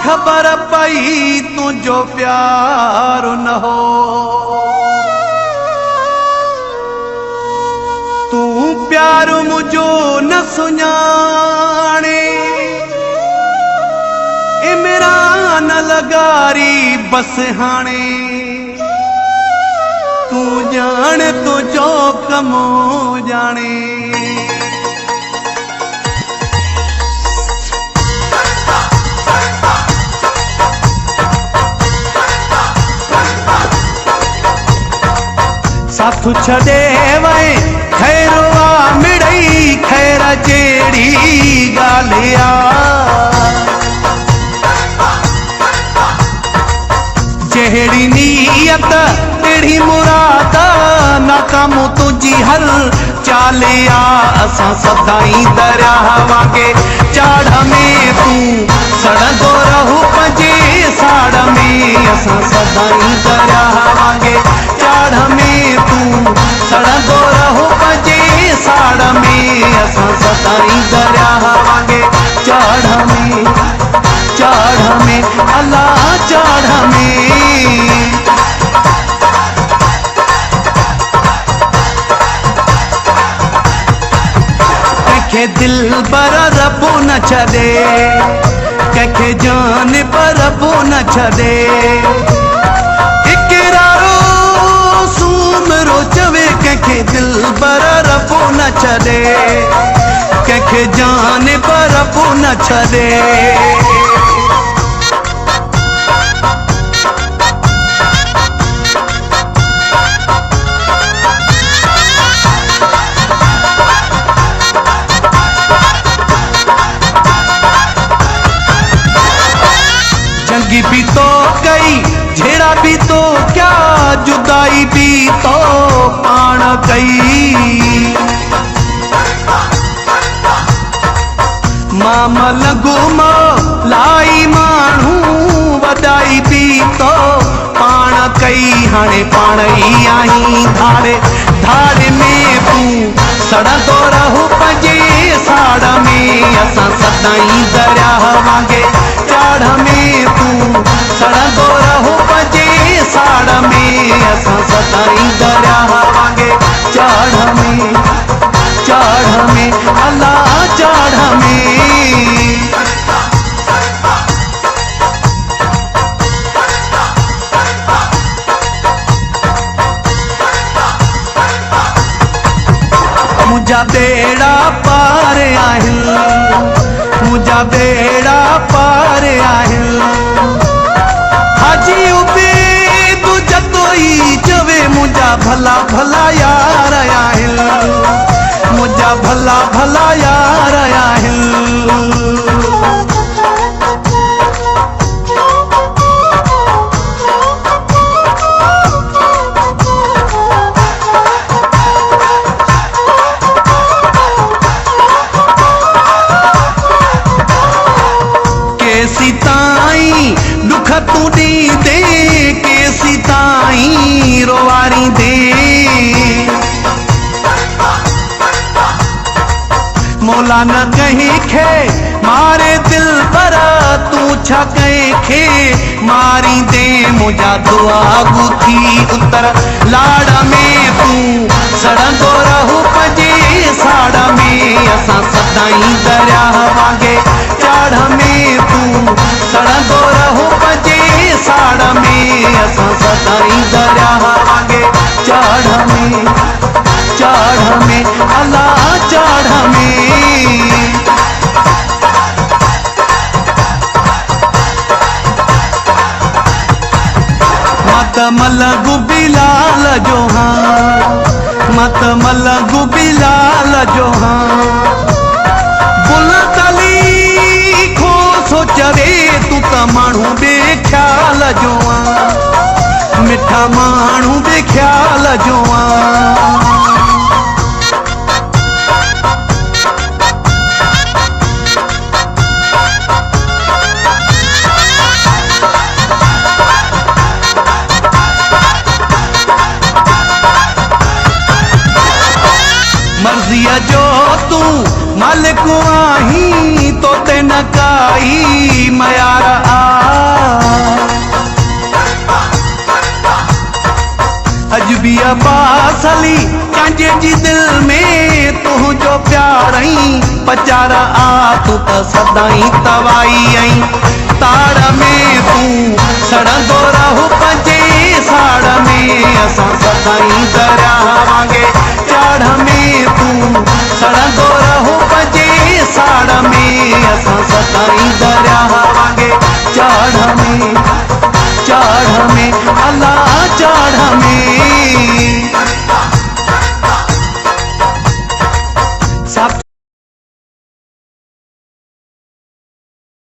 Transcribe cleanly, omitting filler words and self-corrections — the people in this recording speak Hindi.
खबर पई तुझो प्यार न हो, तू प्यार मुझो न सुञाणे, इमरान लगारी बस हाणे, तू जान तुझो कमो जाने। साथ छड़े वे खैरवा मिड़ई खैर जेड़ी गालिया, जेड़ी नीयत तेड़ी मुराद नाकाम तुझी हर चालिया। असां सदाई दरिया वांगे चाड़ में तू सड़ंदो रहू पंजे साड़ में, असां सदाई दरिया वांगे चाड़ में तू सड़ंदो रहू पंजे साड़ में, असां सदाई दरिया वांगे चाड़ में अल्लाह चाड़ में। के दिल पर रबो न छदे, के जान पर रबो न छदे, इकरारो सूमरो चवे के दिल पर रबो न छदे, के जान पर रबो न छदे। जंगी भी तो कई झेड़ा भी तो क्या, जुदाई भी तो पाण कई, मामल गुमो लाई मानू वदाई भी तो पाण कई, हाणे पाण ही आई धाड़े धाड़े में तू सड़ंदो रहू पंजे साड़ में, असां सदाई दरिया वांगे चाड़ में तू सड़ंदो रहू पंजे साड़ में, असां सदाई दरिया वांगे चाड़ में अल्लाह चाड़ में। मुझा बेड़ा पार आहिल, मुझा बेड़ा पार आहिल, हाजी उबेद जतोई चवे मुझा भला भला यार आहिल, मुझा भला भला यार आहिल। दुख तू दी दे केसी ताई रोवारी दे, मौला न कहीं खे मारे दिल पर तू छा कहीं खे मारी दे, मुझा दुआ गुथी उतर लाड़ में तू सड़ंदो रहू पंजे साड़ में, असां सदाई दरिया वांगे चाड़ में तू सड़ंदो रहू पंजे साड़ में, असां सदाई दरिया वांगे चाड़ में अल्लाह चाड़ में। मत मलगु बिलाल जो हाँ, मत मलगु बिलाल जो हाँ, बुलतली खो सोचवे तू त माण्हू बेख्याल जो आ, मिठा माण्हू बेख्याल जो आ। मर्जिया जो तू मालिक आही तो ते न काई मयार आ। अज भी अब्बास अली कंहिंजे जी दिल में तुंहिंजो प्यार आई पचार आ। तू त सदाई तवाई आई ताड़ में तू सड़ंदो रहो पंजे साड़ में असां सदाई दरिया वांगे चाड़ में तू सड़ंदो रहो